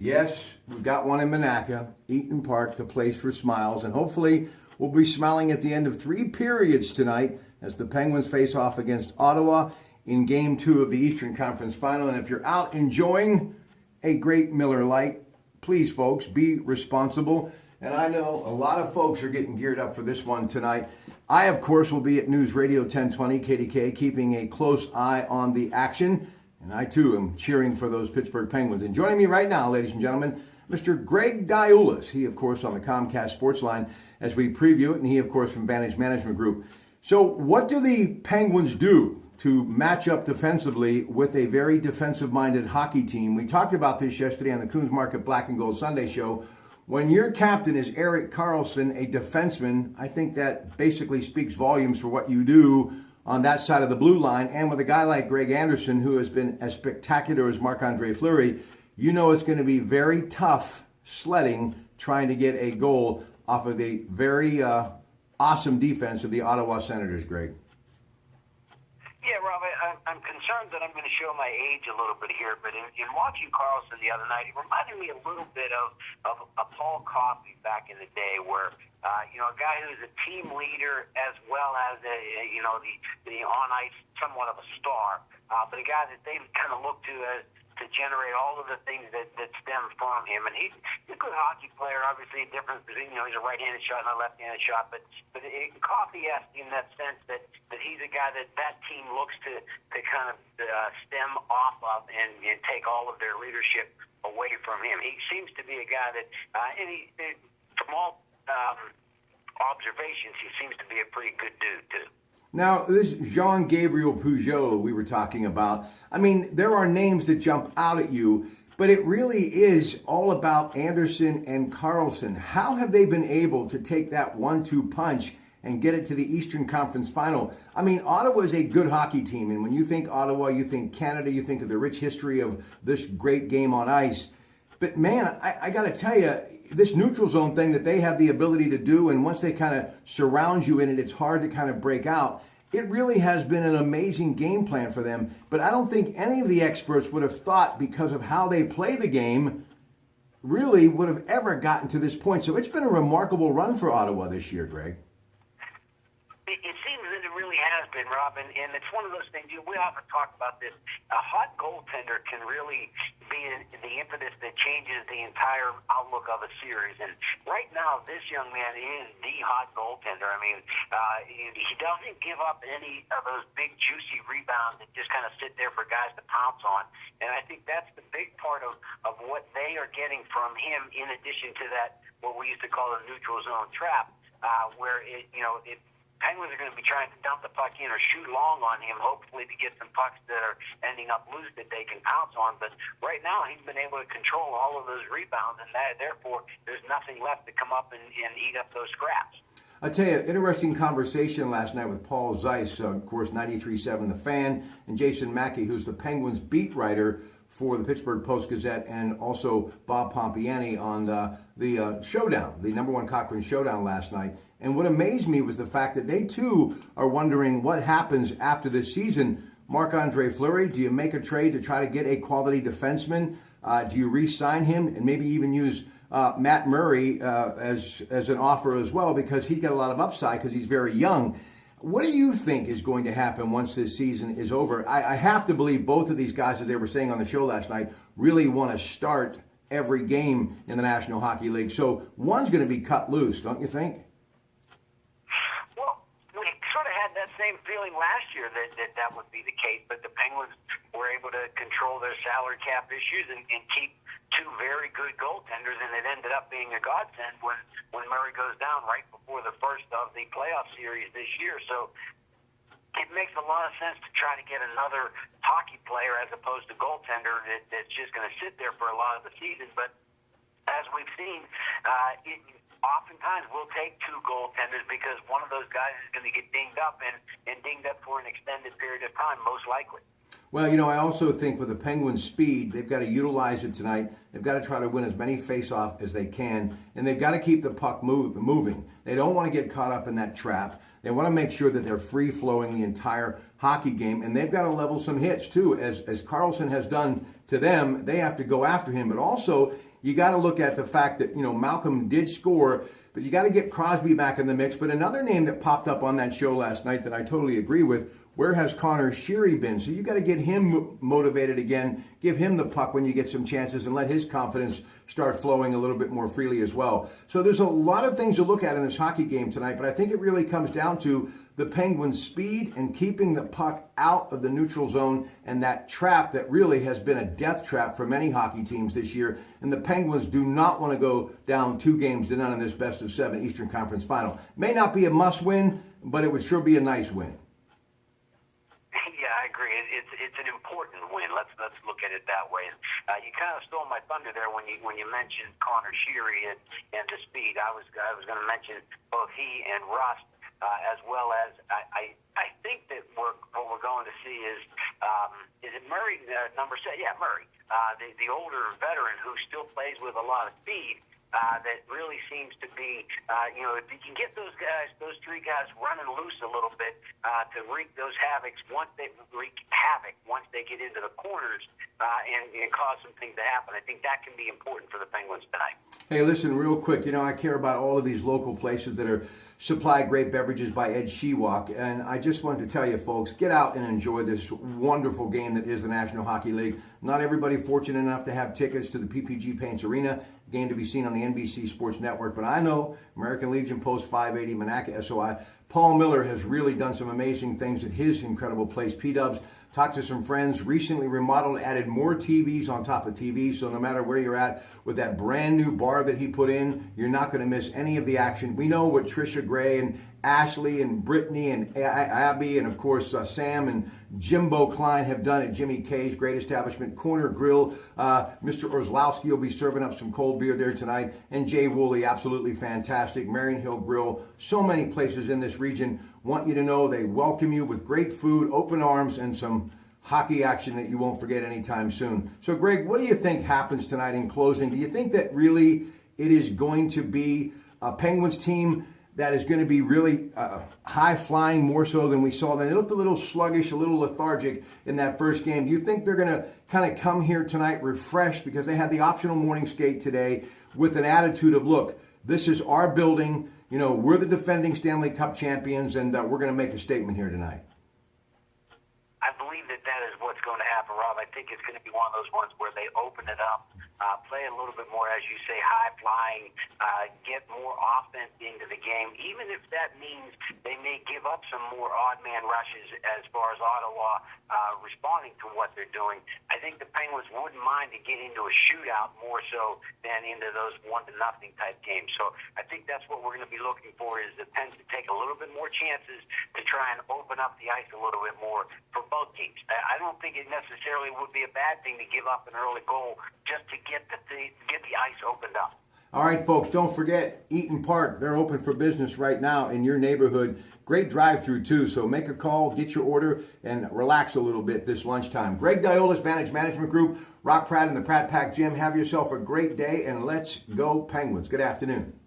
Yes, we've got one in Monaca, Eaton Park, the place for smiles, and hopefully we'll be smiling at the end of 3 periods tonight as the Penguins face off against Ottawa in Game 2 of the Eastern Conference Final. And if you're out enjoying a great Miller Lite, please, folks, be responsible. And I know a lot of folks are getting geared up for this one tonight. I, of course, will be at News Radio 1020 KDK, keeping a close eye on the action. And I, too, am cheering for those Pittsburgh Penguins. And joining me right now, ladies and gentlemen, Mr. Greg Diulis. He, of course, on the Comcast Sports Line as we preview it, and he, of course, from Vantage Management Group. So what do the Penguins do to match up defensively with a very defensive-minded hockey team? We talked about this yesterday on the Coons Market Black and Gold Sunday show. When your captain is Erik Karlsson, a defenseman, I think that basically speaks volumes for what you do on that side of the blue line. And with a guy like Greg Anderson, who has been as spectacular as Marc-Andre Fleury, you know it's going to be very tough sledding trying to get a goal off of the very awesome defense of the Ottawa Senators, Greg. Yeah, Rob, I'm concerned that I'm going to show my age a little bit here, but in watching Karlsson the other night, he reminded me a little bit of a Paul Coffey back in the day where, a guy who's a team leader as well as, the on-ice somewhat of a star, but a guy that they kind of look to as to generate all of the things that stem from him. And he's a good hockey player, obviously a difference between, he's a right-handed shot and a left-handed shot, but Coffey-esque in that sense that he's a guy that team looks to kind of stem off of and take all of their leadership away from him. He seems to be a guy that, from all observations, he seems to be a pretty good dude, too. Now, this Jean-Gabriel Pageau we were talking about, I mean, there are names that jump out at you, but it really is all about Anderson and Karlsson. How have they been able to take that 1-2 punch and get it to the Eastern Conference Final? I mean, Ottawa is a good hockey team, and when you think Ottawa, you think Canada, you think of the rich history of this great game on ice. But, man, I got to tell you, this neutral zone thing that they have the ability to do, and once they kind of surround you in it, it's hard to kind of break out. It really has been an amazing game plan for them. But I don't think any of the experts would have thought, because of how they play the game, really would have ever gotten to this point. So it's been a remarkable run for Ottawa this year, Greg. It seems that it really has been, Rob, and it's one of those things, we often talk about this. A hot goaltender can really be the impetus that changes the entire outlook of a series. And right now, this young man is the hot goaltender. I mean, he doesn't give up any of those big, juicy rebounds that just kind of sit there for guys to pounce on. And I think that's the big part of what they are getting from him, in addition to that, what we used to call a neutral zone trap, where Penguins are going to be trying to dump the puck in or shoot long on him, hopefully to get some pucks that are ending up loose that they can pounce on. But right now, he's been able to control all of those rebounds, and therefore, there's nothing left to come up and eat up those scraps. I'll tell you, interesting conversation last night with Paul Zeiss, of course, 93.7 The Fan, and Jason Mackey, who's the Penguins beat writer for the Pittsburgh Post-Gazette, and also Bob Pompiani on the Showdown, the number one Cochrane Showdown last night. And what amazed me was the fact that they, too, are wondering what happens after this season. Marc-Andre Fleury, do you make a trade to try to get a quality defenseman? Do you re-sign him and maybe even use Matt Murray as an offer as well, because he's got a lot of upside because he's very young? What do you think is going to happen once this season is over? I have to believe both of these guys, as they were saying on the show last night, really want to start every game in the National Hockey League. So one's going to be cut loose, don't you think? Well, we sort of had that same feeling last year that would be the case, but the Penguins were able to control their salary cap issues and keep two very good goaltenders, and it ended up being a godsend when Murray goes down right before the first of the playoff series this year. So it makes a lot of sense to try to get another hockey player as opposed to goaltender that's just going to sit there for a lot of the season. But as we've seen, oftentimes we'll take two goaltenders because one of those guys is going to get dinged up and dinged up for an extended period of time, most likely. Well, I also think with the Penguins' speed, they've got to utilize it tonight. They've got to try to win as many face-off as they can, and they've got to keep the puck moving. They don't want to get caught up in that trap. They want to make sure that they're free-flowing the entire hockey game, and they've got to level some hits too. As Carlson has done to them, they have to go after him. But also, you got to look at the fact that, Malcolm did score, but you got to get Crosby back in the mix. But another name that popped up on that show last night that I totally agree with, where has Connor Sheary been? So you got to get him motivated again, give him the puck when you get some chances, and let his confidence start flowing a little bit more freely as well. So there's a lot of things to look at in this hockey game tonight, but I think it really comes down to the Penguins' speed and keeping the puck out of the neutral zone and that trap that really has been a death trap for many hockey teams this year. And the Penguins do not want to go down 2-0 in this best-of-7 Eastern Conference final. May not be a must-win, but it would sure be a nice win. Yeah, I agree. It's an important win. Let's look at it that way. You kind of stole my thunder there when you mentioned Connor Sheary and the speed. I was going to mention both he and Rust, as well as I think that what we're going to see is it Murray, number 7? Yeah, Murray, the older veteran who still plays with a lot of speed. That really seems to be, if you can get those three guys running loose a little bit to wreak those havocs once they get into the corners and cause some things to happen. I think that can be important for the Penguins tonight. Hey, listen, real quick, I care about all of these local places that are supply great beverages by Ed Shewalk, and I just wanted to tell you folks, get out and enjoy this wonderful game that is the National Hockey League. Not everybody fortunate enough to have tickets to the PPG Paints Arena, game to be seen on the NBC Sports Network, but I know American Legion Post 580 Monaca SOI, Paul Miller has really done some amazing things at his incredible place, P-Dubs. Talked to some friends, recently remodeled, added more TVs on top of TVs, so no matter where you're at, with that brand new bar that he put in, you're not going to miss any of the action. We know what Trisha Gray and Ashley and Brittany and Abby and, of course, Sam and Jimbo Klein have done at Jimmy K's great establishment, Corner Grill. Mr. Orslowski will be serving up some cold beer there tonight, and Jay Woolley, absolutely fantastic. Marion Hill Grill, so many places in this region want you to know they welcome you with great food, open arms, and some hockey action that you won't forget anytime soon. So, Greg, what do you think happens tonight in closing? Do you think that really it is going to be a Penguins team that is going to be really high-flying more so than we saw? They looked a little sluggish, a little lethargic in that first game. Do you think they're going to kind of come here tonight refreshed because they had the optional morning skate today with an attitude of, look, this is our building, we're the defending Stanley Cup champions, and we're going to make a statement here tonight? I believe that is what's going to happen, Rob. I think it's going to be one of those ones where they open it up, play a little bit more, as you say, high-flying, get more offense into the game, even if that means they may give up some more odd-man rushes as far as Ottawa responding to what they're doing. I think the Penguins wouldn't mind to get into a shootout more so than into those 1-0 type games. So I think that's what we're going to be looking for, is the Pens to take a little bit more chances to try and open up the ice a little bit more for both teams. I don't think it necessarily would be a bad thing to give up an early goal just to get the ice opened up. All right, folks, don't forget Eaton Park. They're open for business right now in your neighborhood. Great drive-through, too, so make a call, get your order, and relax a little bit this lunchtime. Greg Diolis, Vantage Management Group, Rock Pratte and the Pratt Pack Gym. Have yourself a great day, and let's go Penguins. Good afternoon.